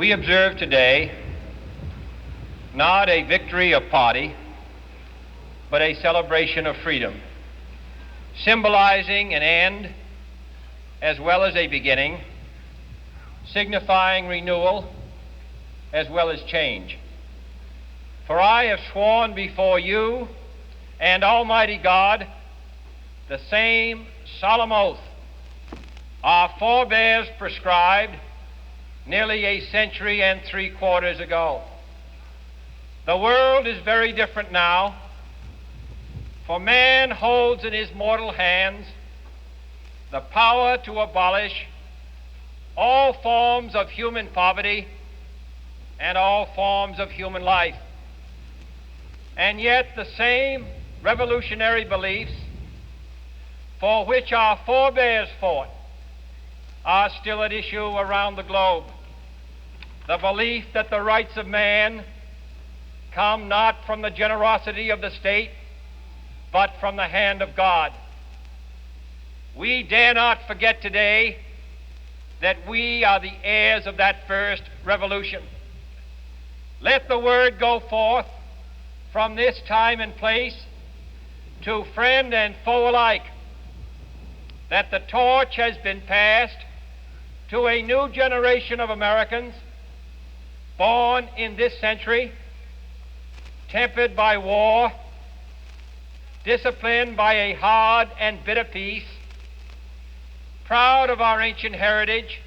We observe today not a victory of party, but a celebration of freedom, symbolizing an end as well as a beginning, signifying renewal as well as change. For I have sworn before you and Almighty God the same solemn oath our forebears prescribed nearly a century and 3/4 ago. The world is very different now, for man holds in his mortal hands the power to abolish all forms of human poverty and all forms of human life. And yet the same revolutionary beliefs for which our forebears fought are still at issue around the globe. The belief that the rights of man come not from the generosity of the state, but from the hand of God. We dare not forget today that we are the heirs of that first revolution. Let the word go forth from this time and place to friend and foe alike that the torch has been passed to a new generation of Americans born in this century, tempered by war, disciplined by a hard and bitter peace, proud of our ancient heritage,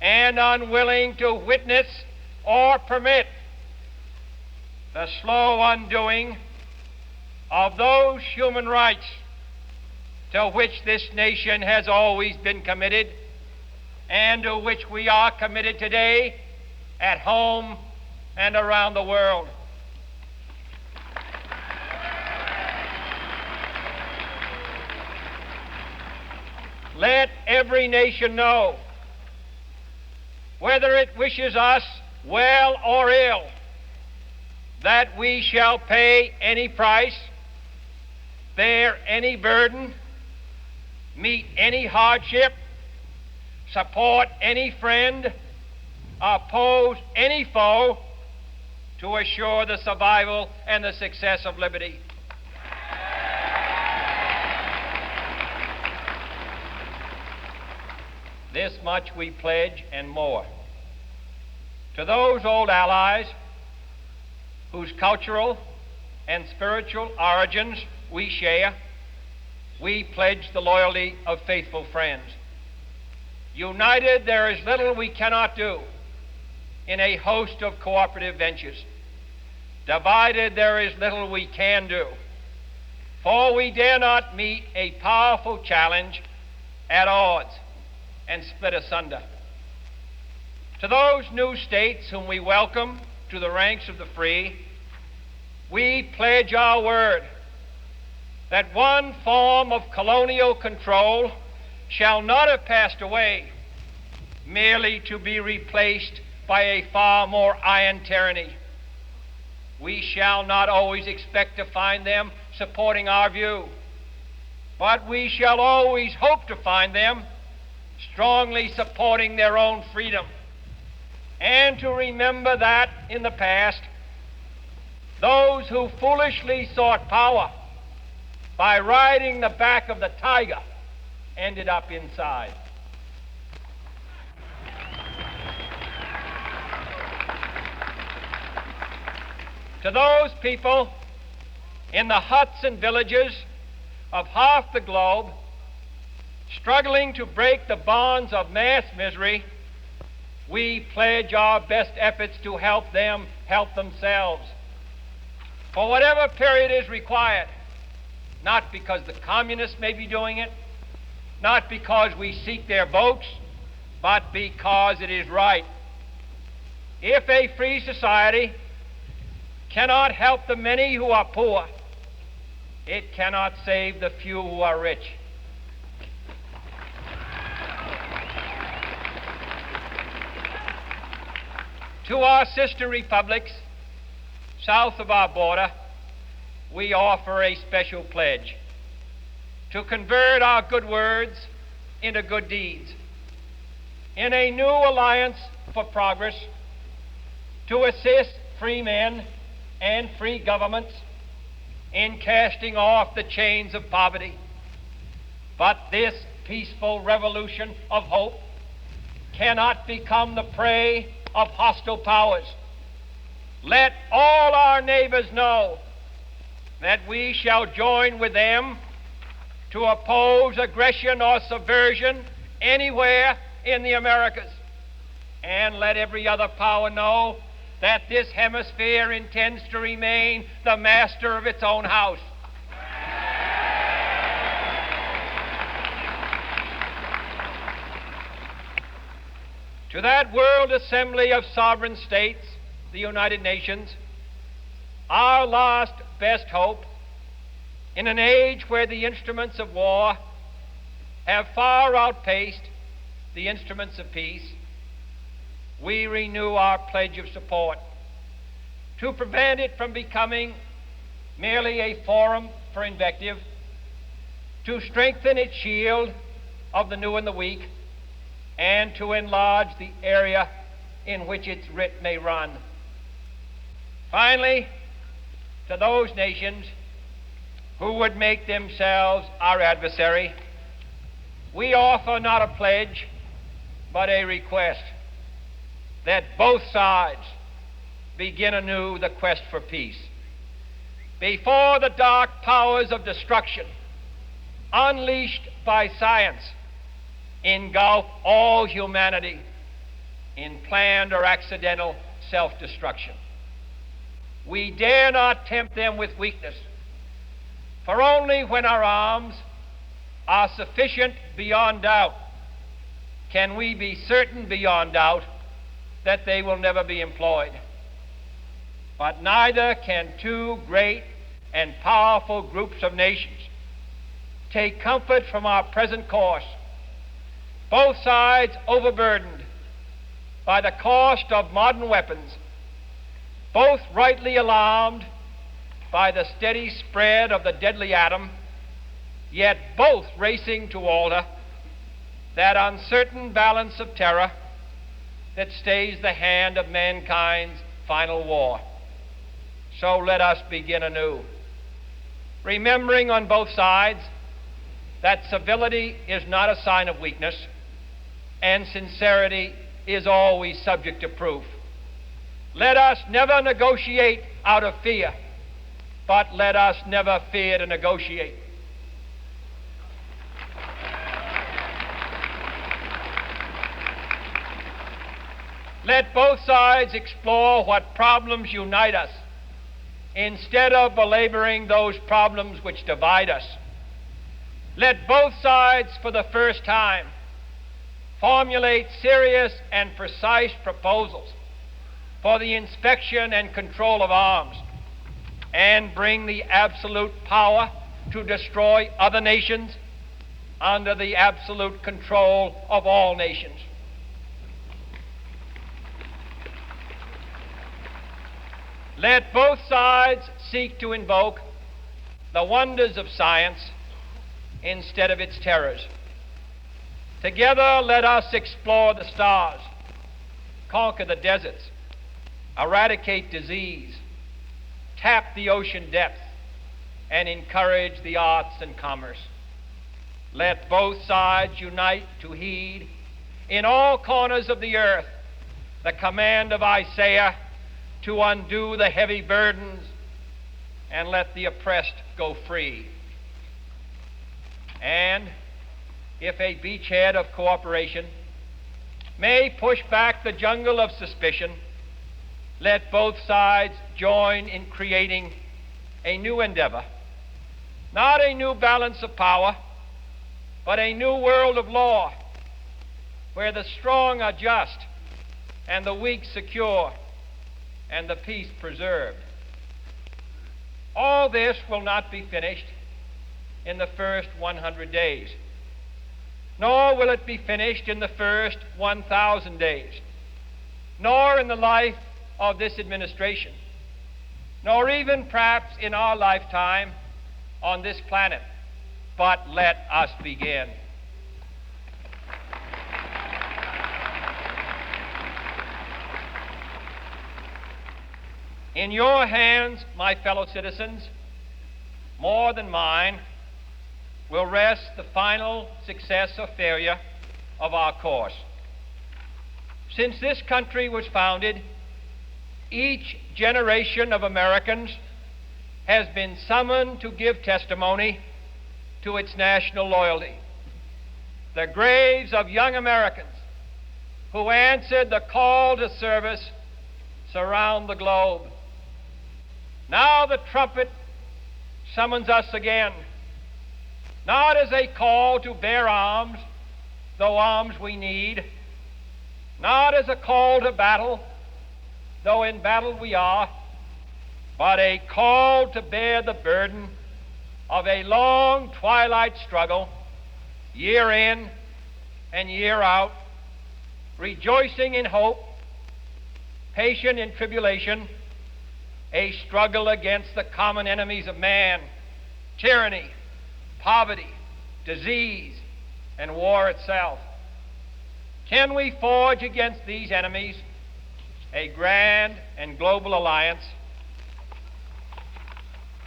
and unwilling to witness or permit the slow undoing of those human rights to which this nation has always been committed and to which we are committed today at home and around the world. Let every nation know, whether it wishes us well or ill, that we shall pay any price, bear any burden, meet any hardship, support any friend, oppose any foe to assure the survival and the success of liberty. This much we pledge and more. To those old allies whose cultural and spiritual origins we share, we pledge the loyalty of faithful friends. United, there is little we cannot do in a host of cooperative ventures. Divided, there is little we can do, for we dare not meet a powerful challenge at odds and split asunder. To those new states whom we welcome to the ranks of the free, we pledge our word that one form of colonial control shall not have passed away, merely to be replaced by a far more iron tyranny. We shall not always expect to find them supporting our view, but we shall always hope to find them strongly supporting their own freedom, and to remember that in the past, those who foolishly sought power by riding the back of the tiger ended up inside. To those people in the huts and villages of half the globe struggling to break the bonds of mass misery, we pledge our best efforts to help them help themselves for whatever period is required, not because the communists may be doing it, not because we seek their votes, but because it is right. If a free society cannot help the many who are poor, it cannot save the few who are rich. To our sister republics south of our border, we offer a special pledge to convert our good words into good deeds. In a new alliance for progress, to assist free men and free governments in casting off the chains of poverty. But this peaceful revolution of hope cannot become the prey of hostile powers. Let all our neighbors know that we shall join with them to oppose aggression or subversion anywhere in the Americas. And let every other power know that this hemisphere intends to remain the master of its own house. To that World Assembly of Sovereign States, the United Nations, our last best hope, in an age where the instruments of war have far outpaced the instruments of peace, we renew our pledge of support to prevent it from becoming merely a forum for invective, to strengthen its shield of the new and the weak, and to enlarge the area in which its writ may run. Finally, to those nations who would make themselves our adversary, we offer not a pledge, but a request that both sides begin anew the quest for peace. Before the dark powers of destruction, unleashed by science, engulf all humanity in planned or accidental self-destruction, we dare not tempt them with weakness, for only when our arms are sufficient beyond doubt can we be certain beyond doubt that they will never be employed. But neither can two great and powerful groups of nations take comfort from our present course, both sides overburdened by the cost of modern weapons, both rightly alarmed by the steady spread of the deadly atom, yet both racing to alter that uncertain balance of terror that stays the hand of mankind's final war. So let us begin anew, remembering on both sides that civility is not a sign of weakness, and sincerity is always subject to proof. Let us never negotiate out of fear, but let us never fear to negotiate. Let both sides explore what problems unite us, instead of belaboring those problems which divide us. Let both sides, for the first time, formulate serious and precise proposals for the inspection and control of arms, and bring the absolute power to destroy other nations under the absolute control of all nations. Let both sides seek to invoke the wonders of science instead of its terrors. Together, let us explore the stars, conquer the deserts, eradicate disease, tap the ocean depths, and encourage the arts and commerce. Let both sides unite to heed in all corners of the earth the command of Isaiah to undo the heavy burdens and let the oppressed go free. And if a beachhead of cooperation may push back the jungle of suspicion, let both sides join in creating a new endeavor, not a new balance of power, but a new world of law, where the strong are just and the weak secure and the peace preserved. All this will not be finished in the first 100 days, nor will it be finished in the first 1,000 days, nor in the life of this administration, nor even perhaps in our lifetime on this planet. But let us begin. In your hands, my fellow citizens, more than mine, will rest the final success or failure of our course. Since this country was founded, each generation of Americans has been summoned to give testimony to its national loyalty. The graves of young Americans who answered the call to service surround the globe. Now the trumpet summons us again, not as a call to bear arms, though arms we need, not as a call to battle, though in battle we are, but a call to bear the burden of a long twilight struggle, year in and year out, rejoicing in hope, patient in tribulation, a struggle against the common enemies of man, tyranny, poverty, disease, and war itself. Can we forge against these enemies a grand and global alliance,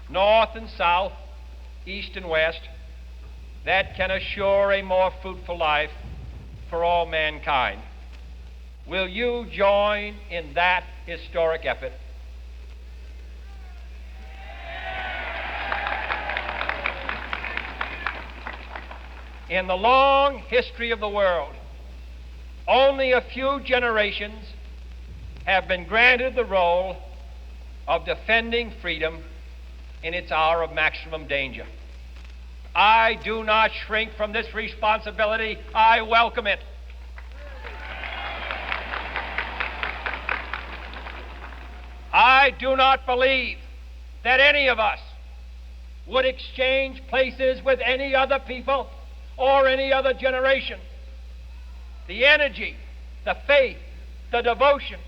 north and south, east and west, that can assure a more fruitful life for all mankind? Will you join in that historic effort? In the long history of the world, only a few generations have been granted the role of defending freedom in its hour of maximum danger. I do not shrink from this responsibility. I welcome it. I do not believe that any of us would exchange places with any other people or any other generation. The energy, the faith, the devotion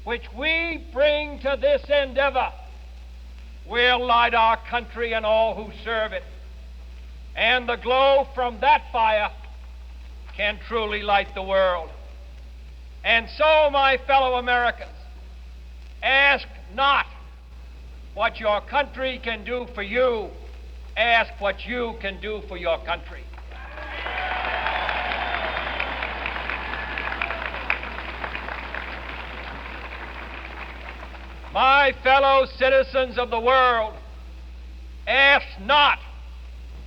which we bring to this endeavor will light our country and all who serve it. And the glow from that fire can truly light the world. And so, my fellow Americans, ask not what your country can do for you, ask what you can do for your country. My fellow citizens of the world, ask not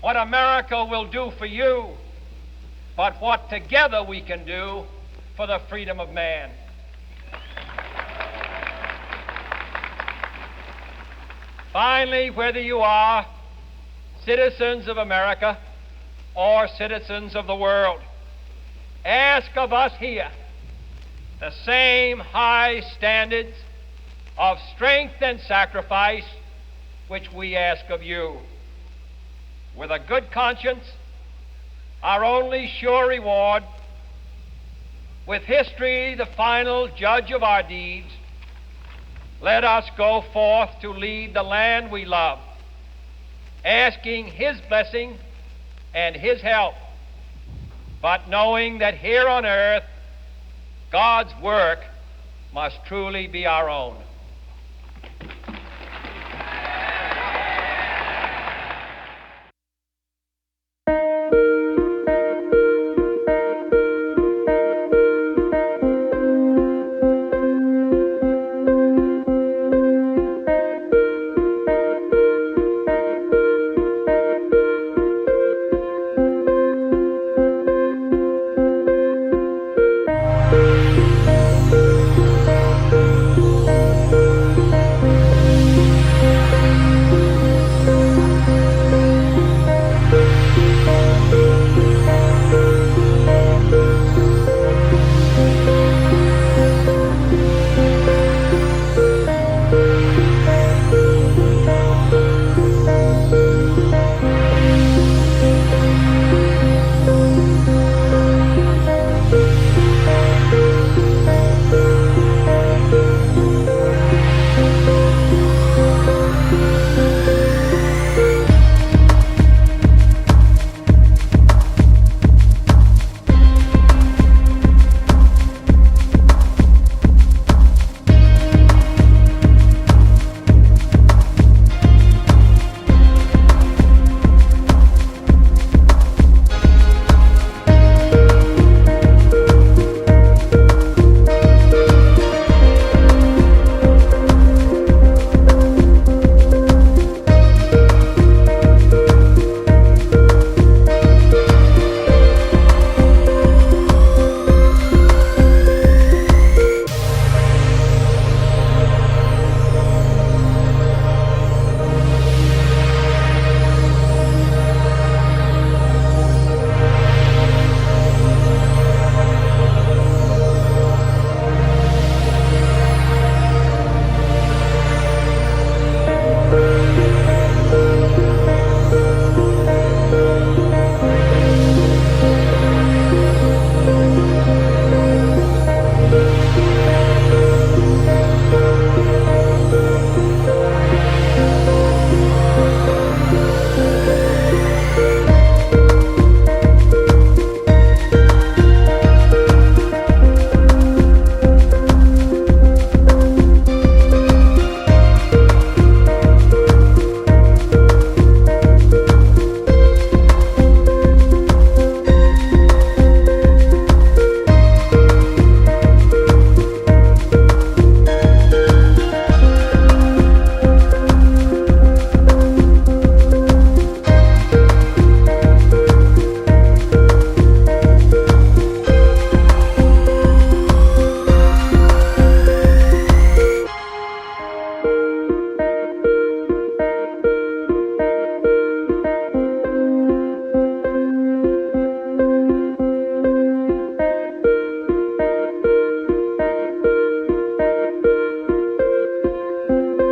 what America will do for you, but what together we can do for the freedom of man. Finally, whether you are citizens of America or citizens of the world, ask of us here the same high standards of strength and sacrifice which we ask of you. With a good conscience, our only sure reward, with history the final judge of our deeds, let us go forth to lead the land we love, asking His blessing and His help, but knowing that here on earth, God's work must truly be our own.